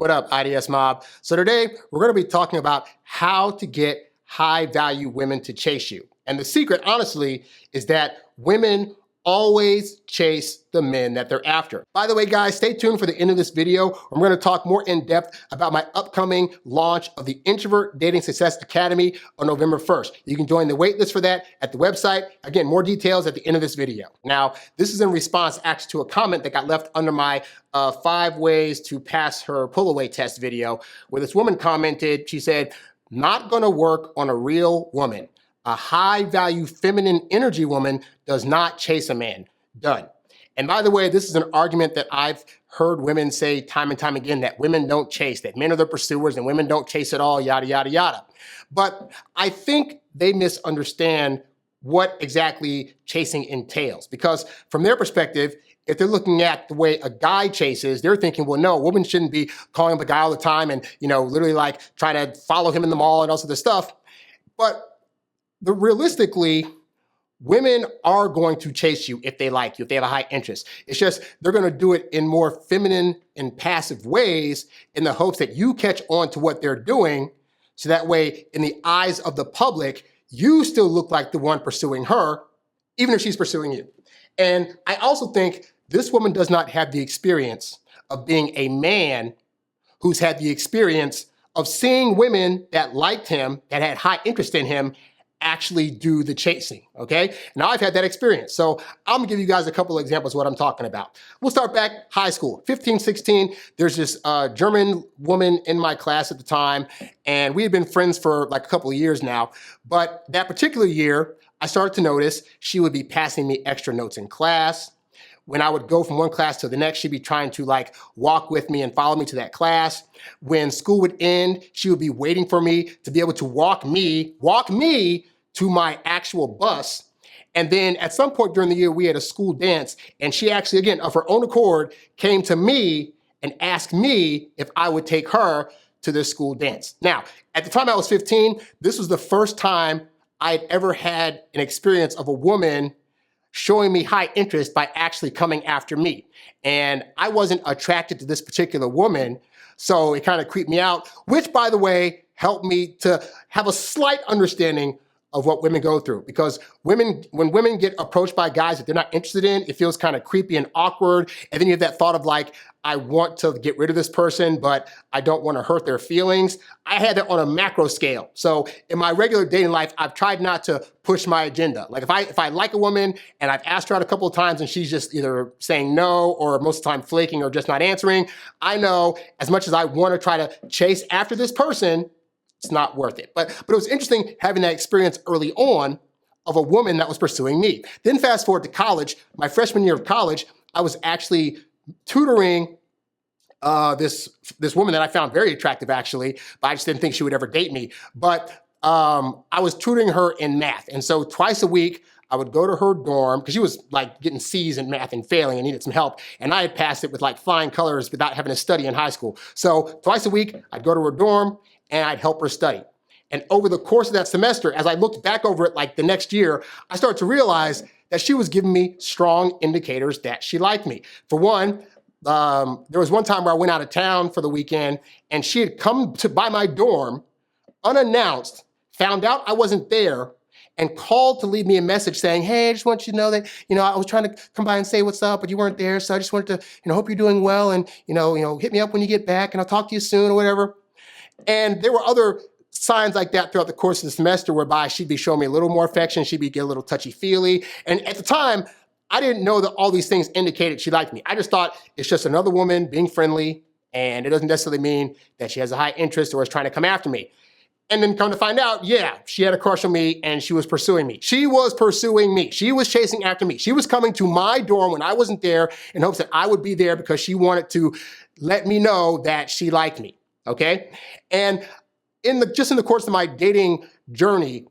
What up, IDS Mob? So today we're going to be talking about how to get high value women to chase you. And the secret, honestly, is that women always chase the men that they're after. By the way, guys, stay tuned for the end of this video. I'm going to talk more in depth about my upcoming launch of the Introvert Dating Success Academy on November 1st. You can join the waitlist for that at the website. Again, more details at the end of this video. Now, this is in response actually to a comment that got left under my 5 ways to pass her pull-away test video, where this woman commented, she said, "Not gonna work on a real woman. A high-value feminine energy woman does not chase a man. Done." And by the way, this is an argument that I've heard women say time and time again, that women don't chase, that men are the pursuers and women don't chase at all, yada, yada, yada. But I think they misunderstand what exactly chasing entails, because from their perspective, if they're looking at the way a guy chases, they're thinking, well, no, women shouldn't be calling up a guy all the time and, literally like trying to follow him in the mall and all sorts of stuff. But realistically, women are going to chase you if they like you, if they have a high interest. It's just they're going to do it in more feminine and passive ways in the hopes that you catch on to what they're doing. So that way, in the eyes of the public, you still look like the one pursuing her, even if she's pursuing you. And I also think this woman does not have the experience of being a man who's had the experience of seeing women that liked him, that had high interest in him, actually do the chasing, okay? Now I've had that experience. So I'm gonna give you guys a couple of examples of what I'm talking about. We'll start back high school, 15, 16. There's this German woman in my class at the time, and we had been friends for like a couple of years now. But that particular year, I started to notice she would be passing me extra notes in class. When I would go from one class to the next, she'd be trying to like walk with me and follow me to that class. When school would end, she would be waiting for me to be able to walk me to my actual bus. And then at some point during the year, we had a school dance, and she actually, again, of her own accord, came to me and asked me if I would take her to this school dance. Now, at the time I was 15, this was the first time I had ever had an experience of a woman showing me high interest by actually coming after me. And I wasn't attracted to this particular woman, so it kind of creeped me out, which, by the way, helped me to have a slight understanding of what women go through. Because when women get approached by guys that they're not interested in, it feels kind of creepy and awkward. And then you have that thought of like, I want to get rid of this person, but I don't want to hurt their feelings. I had that on a macro scale. So in my regular dating life, I've tried not to push my agenda. Like if I like a woman and I've asked her out a couple of times and she's just either saying no or most of the time flaking or just not answering, I know as much as I want to try to chase after this person, it's not worth it. But it was interesting having that experience early on of a woman that was pursuing me. Then fast forward to college, my freshman year of college, I was actually tutoring this woman that I found very attractive actually, but I just didn't think she would ever date me. But I was tutoring her in math. And so twice a week, I would go to her dorm because she was like getting C's in math and failing and needed some help. And I had passed it with like flying colors without having to study in high school. So twice a week, I'd go to her dorm and I'd help her study. And over the course of that semester, as I looked back over it like the next year, I started to realize that she was giving me strong indicators that she liked me. For one, there was one time where I went out of town for the weekend and she had come by my dorm unannounced, found out I wasn't there, and called to leave me a message saying, "Hey, I just want you to know that, I was trying to come by and say what's up, but you weren't there. So I just wanted to, hope you're doing well and, hit me up when you get back and I'll talk to you soon," or whatever. And there were other signs like that throughout the course of the semester whereby she'd be showing me a little more affection, she'd be getting a little touchy-feely. And at the time, I didn't know that all these things indicated she liked me. I just thought it's just another woman being friendly, and it doesn't necessarily mean that she has a high interest or is trying to come after me. And then come to find out, yeah, she had a crush on me and she was pursuing me. She was pursuing me. She was chasing after me. She was coming to my dorm when I wasn't there in hopes that I would be there because she wanted to let me know that she liked me, okay? And just in the course of my dating journey,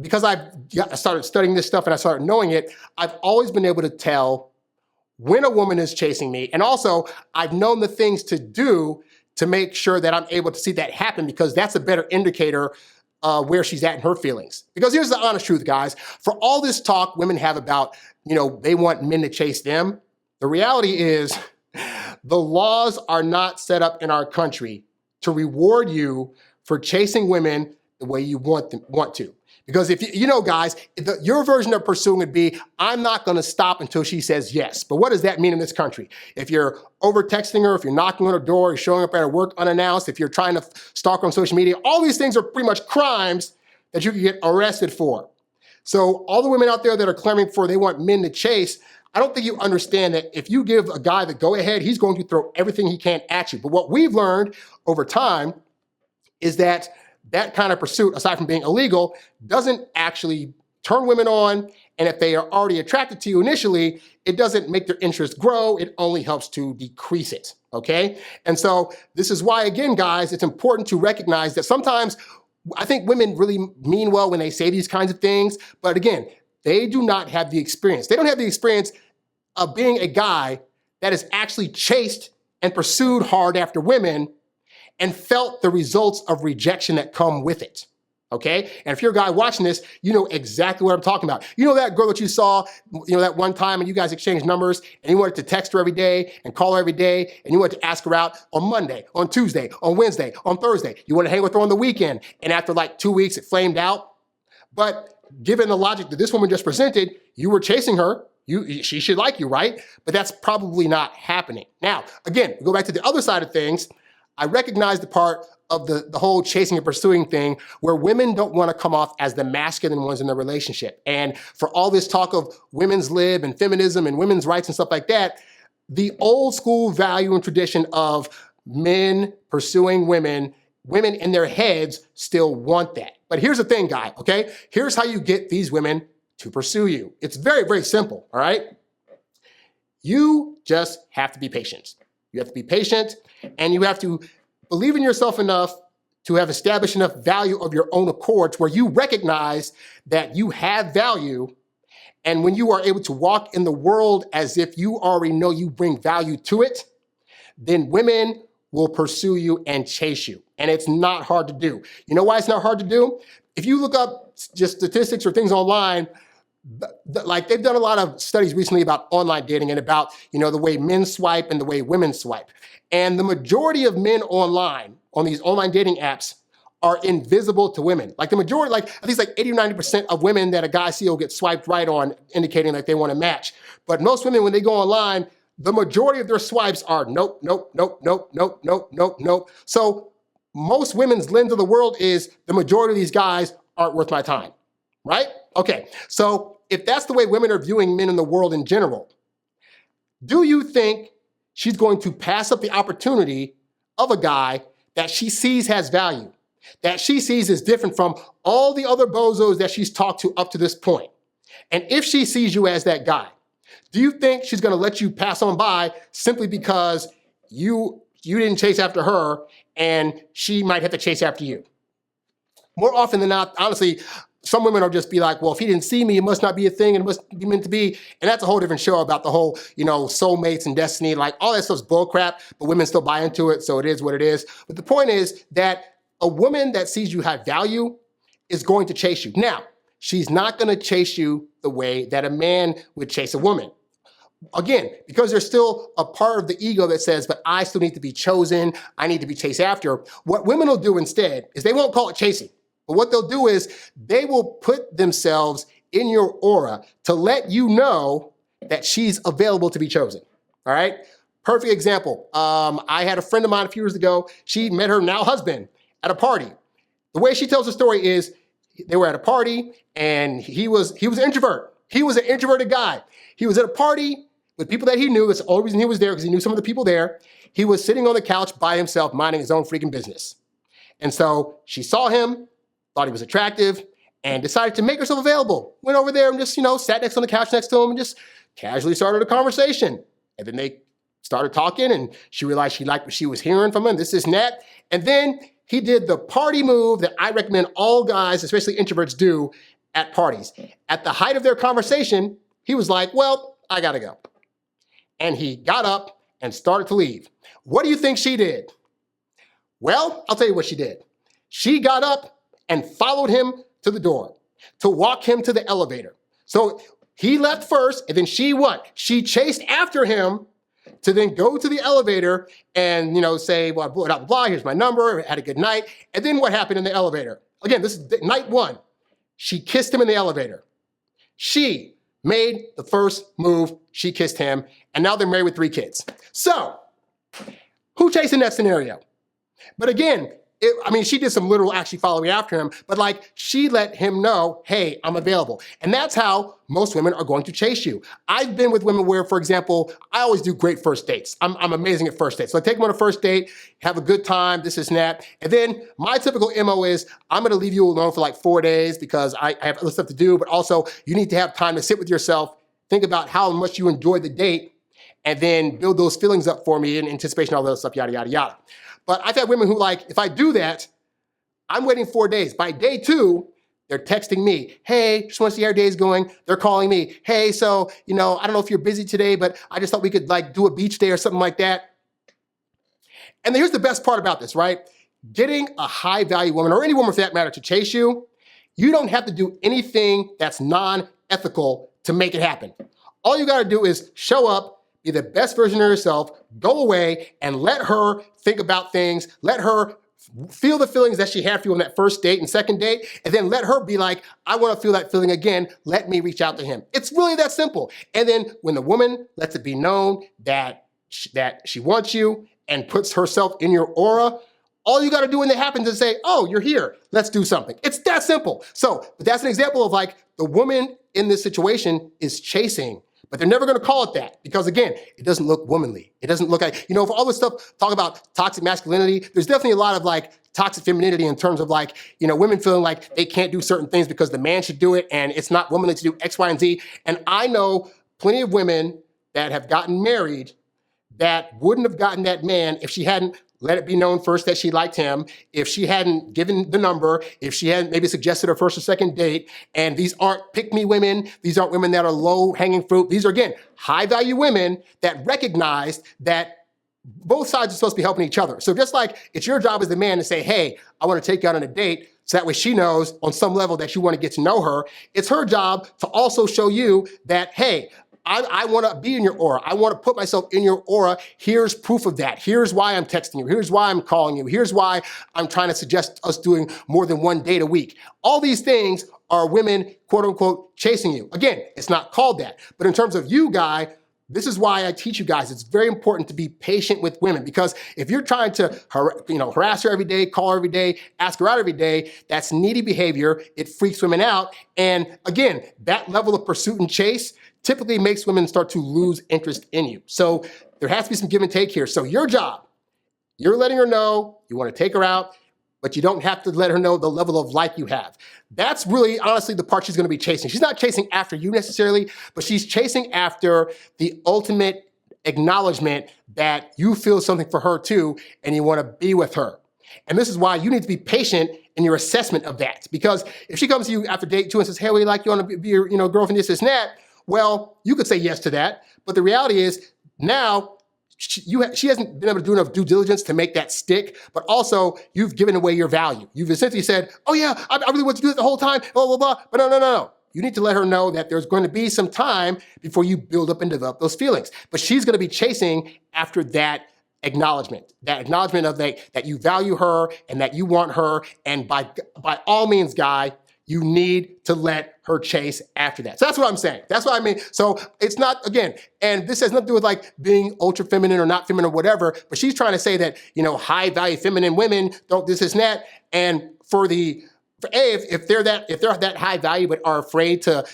because I started studying this stuff and I started knowing it, I've always been able to tell when a woman is chasing me. And also, I've known the things to do to make sure that I'm able to see that happen, because that's a better indicator where she's at in her feelings. Because here's the honest truth, guys. For all this talk women have about, they want men to chase them, the reality is The laws are not set up in our country to reward you for chasing women the way you want to. Because if you know, guys, your version of pursuing would be, I'm not going to stop until she says yes. But what does that mean in this country? If you're over texting her, if you're knocking on her door, you're showing up at her work unannounced, if you're trying to stalk her on social media, all these things are pretty much crimes that you can get arrested for. So all the women out there that are clamoring for they want men to chase, I don't think you understand that if you give a guy the go ahead, he's going to throw everything he can at you. But what we've learned over time is that that kind of pursuit, aside from being illegal, doesn't actually turn women on. And if they are already attracted to you initially, it doesn't make their interest grow. It only helps to decrease it, okay? And so this is why, again, guys, it's important to recognize that sometimes I think women really mean well when they say these kinds of things. But again, they do not have the experience. They don't have the experience of being a guy that has actually chased and pursued hard after women and felt the results of rejection that come with it, okay? And if you're a guy watching this, you know exactly what I'm talking about. You know that girl that you saw, that one time and you guys exchanged numbers and you wanted to text her every day and call her every day and you wanted to ask her out on Monday, on Tuesday, on Wednesday, on Thursday. You wanted to hang with her on the weekend and after like 2 weeks, it flamed out. But given the logic that this woman just presented, you were chasing her. She should like you, right? But that's probably not happening. Now, again, go back to the other side of things. I recognize the part of the whole chasing and pursuing thing where women don't want to come off as the masculine ones in the relationship. And for all this talk of women's lib and feminism and women's rights and stuff like that, the old school value and tradition of men pursuing women in their heads still want that. But here's the thing, guy, okay? Here's how you get these women to pursue you. It's very, very simple, all right? You just have to be patient. You have to be patient, and you have to believe in yourself enough to have established enough value of your own accord where you recognize that you have value, and when you are able to walk in the world as if you already know you bring value to it, then women will pursue you and chase you. And it's not hard to do. You know why it's not hard to do? If you look up just statistics or things online, like they've done a lot of studies recently about online dating and about, the way men swipe and the way women swipe. And the majority of men online, on these online dating apps, are invisible to women. Like the majority, I think it's 80 or 90% of women that a guy see will get swiped right on, indicating that they want to match. But most women, when they go online, the majority of their swipes are nope, nope, nope, nope, nope, nope, nope, nope. So most women's lens of the world is the majority of these guys aren't worth my time, right? Okay, so if that's the way women are viewing men in the world in general, do you think she's going to pass up the opportunity of a guy that she sees has value, that she sees is different from all the other bozos that she's talked to up to this point? And if she sees you as that guy, do you think she's going to let you pass on by simply because you didn't chase after her and she might have to chase after you? More often than not, honestly, some women will just be like, well, if he didn't see me, it must not be a thing and it must be meant to be. And that's a whole different show about the whole, soulmates and destiny. Like all that stuff's bullcrap, but women still buy into it. So it is what it is. But the point is that a woman that sees you have value is going to chase you. Now, she's not going to chase you the way that a man would chase a woman. Again, because there's still a part of the ego that says, but I still need to be chosen. I need to be chased after. What women will do instead is they won't call it chasing. But what they'll do is they will put themselves in your aura to let you know that she's available to be chosen, all right? Perfect example. I had a friend of mine a few years ago. She met her now husband at a party. The way she tells the story is they were at a party and he was an introvert. He was an introverted guy. He was at a party with people that he knew. That's the only reason he was there, because he knew some of the people there. He was sitting on the couch by himself, minding his own freaking business. And so she saw him, thought he was attractive, and decided to make herself available. Went over there and just, sat next on the couch next to him and just casually started a conversation. And then they started talking and she realized she liked what she was hearing from him, this and that. And then he did the party move that I recommend all guys, especially introverts, do at parties. At the height of their conversation, he was like, well, I gotta go. And he got up and started to leave. What do you think she did? Well, I'll tell you what she did. She got up and followed him to the door to walk him to the elevator. So he left first, and then she what? She chased after him to then go to the elevator and, say, well, blah, blah, blah, here's my number, had a good night. And then what happened in the elevator? Again, this is night one. She kissed him in the elevator. She made the first move. She kissed him, and now they're married with 3 kids. So, who chasing that scenario? But again, she did some literal actually following after him, but she let him know, hey, I'm available. And that's how most women are going to chase you. I've been with women where, for example, I always do great first dates. I'm amazing at first dates. So I take them on a first date, have a good time, this and that. And then my typical MO is I'm gonna leave you alone for 4 days because I have other stuff to do, but also you need to have time to sit with yourself, think about how much you enjoyed the date, and then build those feelings up for me in anticipation, all that stuff, yada, yada, yada. But I've had women who if I do that, I'm waiting 4 days. By day 2, they're texting me, hey, just want to see how your day's going. They're calling me, hey, so, I don't know if you're busy today, but I just thought we could do a beach day or something like that. And here's the best part about this, right? Getting a high value woman, or any woman for that matter, to chase you, you don't have to do anything that's non-ethical to make it happen. All you got to do is show up, be the best version of yourself, go away, and let her think about things, let her feel the feelings that she had for you on that first date and second date, and then let her be like, I want to feel that feeling again, let me reach out to him. It's really that simple. And then when the woman lets it be known that she wants you and puts herself in your aura, all you got to do when that happens is say, oh, you're here, let's do something. It's that simple. So that's an example of the woman in this situation is chasing, but they're never going to call it that because, again, it doesn't look womanly. It doesn't look for all this stuff, talk about toxic masculinity, there's definitely a lot of toxic femininity in terms of women feeling like they can't do certain things because the man should do it and it's not womanly to do X, Y, and Z. And I know plenty of women that have gotten married that wouldn't have gotten that man if she hadn't let it be known first that she liked him, if she hadn't given the number, if she hadn't maybe suggested her first or second date. And these aren't pick-me women. These aren't women that are low-hanging fruit. These are, again, high-value women that recognized that both sides are supposed to be helping each other. So just it's your job as the man to say, hey, I want to take you out on a date, so that way she knows on some level that you want to get to know her. It's her job to also show you that, hey, I want to be in your aura. I want to put myself in your aura. Here's proof of that. Here's why I'm texting you. Here's why I'm calling you. Here's why I'm trying to suggest us doing more than 1 date a week. All these things are women, quote unquote, chasing you. Again, it's not called that. But in terms of you, guy, this is why I teach you guys. It's very important to be patient with women, because if you're trying to harass her every day, call her every day, ask her out every day, that's needy behavior. It freaks women out. And again, that level of pursuit and chase typically makes women start to lose interest in you. So there has to be some give and take here. So your job, you're letting her know you want to take her out, but you don't have to let her know the level of like you have. That's really, honestly, the part she's going to be chasing. She's not chasing after you necessarily, but she's chasing after the ultimate acknowledgement that you feel something for her too, and you want to be with her. And this is why you need to be patient in your assessment of that. Because if she comes to you after date 2 and says, hey, we like you want to be your girlfriend, this and that, well, you could say yes to that. But the reality is now she hasn't been able to do enough due diligence to make that stick, but also you've given away your value. You've essentially said, oh yeah, I really want to do it the whole time, blah, blah, blah. But no. You need to let her know that there's going to be some time before you build up and develop those feelings. But she's going to be chasing after that acknowledgement of that you value her and that you want her. And by all means, guy, you need to let her chase after that. So that's what I'm saying. That's what I mean. So it's not, again, and this has nothing to do with being ultra feminine or not feminine or whatever, but she's trying to say that, high value feminine women don't this and that. And if they're that high value but are afraid to,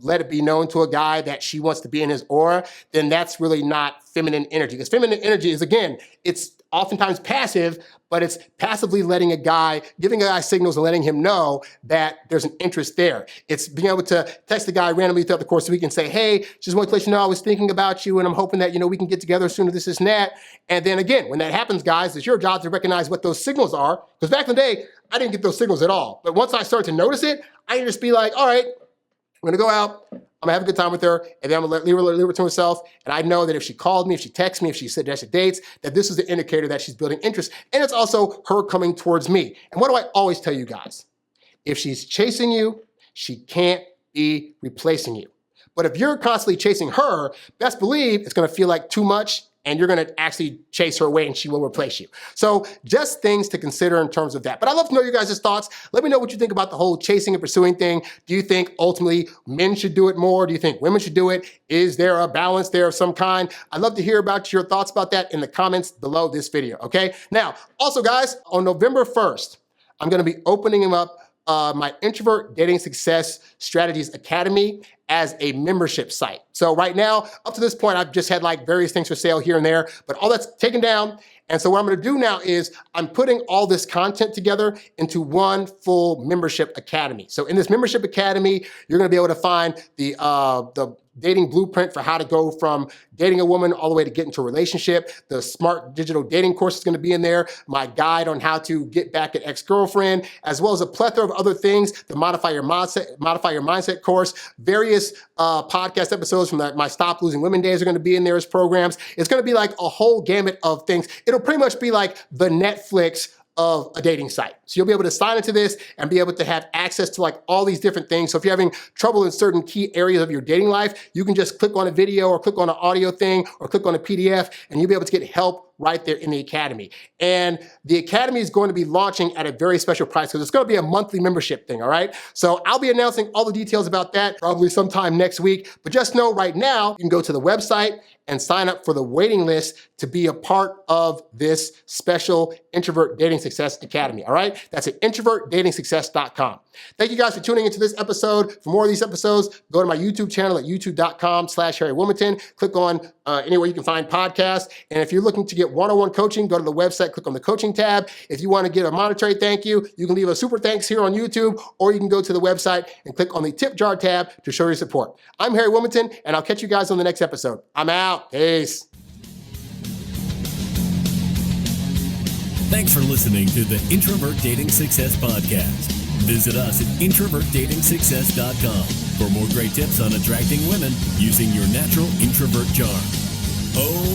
let it be known to a guy that she wants to be in his aura, then that's really not feminine energy. Because feminine energy is, again, it's oftentimes passive, but it's passively giving a guy signals and letting him know that there's an interest there. It's being able to text the guy randomly throughout the course of the week and say, hey, just want to let you know I was thinking about you and I'm hoping that, we can get together sooner, this and that. And then again, when that happens, guys, it's your job to recognize what those signals are. Because back in the day, I didn't get those signals at all. But once I started to notice it, I can just be like, all right, I'm going to go out, I'm going to have a good time with her, and then I'm going to leave her to herself. And I know that if she called me, if she texts me, if she suggested dates, that this is the indicator that she's building interest. And it's also her coming towards me. And what do I always tell you guys? If she's chasing you, she can't be replacing you. But if you're constantly chasing her, best believe it's going to feel like too much, and you're going to actually chase her away and she will replace you. So just things to consider in terms of that. But I'd love to know your guys' thoughts. Let me know what you think about the whole chasing and pursuing thing. Do you think ultimately men should do it more? Do you think women should do it? Is there a balance there of some kind? I'd love to hear about your thoughts about that in the comments below this video, okay? Now, also guys, on November 1st, I'm going to be opening up my Introvert Dating Success Strategies Academy as a membership site. So right now, up to this point, I've just had like various things for sale here and there, but all that's taken down. And so what I'm going to do now is I'm putting all this content together into one full membership academy. So in this membership academy, you're going to be able to find the dating blueprint for how to go from dating a woman all the way to get into a relationship. The smart digital dating course is going to be in there. My guide on how to get back at ex-girlfriend, as well as a plethora of other things. The Modify Your Mindset course, various podcast episodes from my Stop Losing Women days are going to be in there as programs. It's going to be like a whole gamut of things. It'll pretty much be like the Netflix of a dating site. So you'll be able to sign into this and be able to have access to like all these different things. So if you're having trouble in certain key areas of your dating life, you can just click on a video or click on an audio thing or click on a PDF and you'll be able to get help right there in the academy. And the academy is going to be launching at a very special price because it's going to be a monthly membership thing, all right? So I'll be announcing all the details about that probably sometime next week. But just know right now, you can go to the website and sign up for the waiting list to be a part of this special Introvert Dating Success Academy, all right? That's at introvertdatingsuccess.com. Thank you guys for tuning into this episode. For more of these episodes, go to my YouTube channel at youtube.com/Harry Wilmington. Click on anywhere you can find podcasts. And if you're looking to get one-on-one coaching, go to the website, click on the coaching tab. If you want to get a monetary thank you, you can leave a super thanks here on YouTube, or you can go to the website and click on the tip jar tab to show your support. I'm Harry Wilmington, and I'll catch you guys on the next episode. I'm out. Peace. Thanks for listening to the Introvert Dating Success Podcast. Visit us at introvertdatingsuccess.com for more great tips on attracting women using your natural introvert charm. Oh,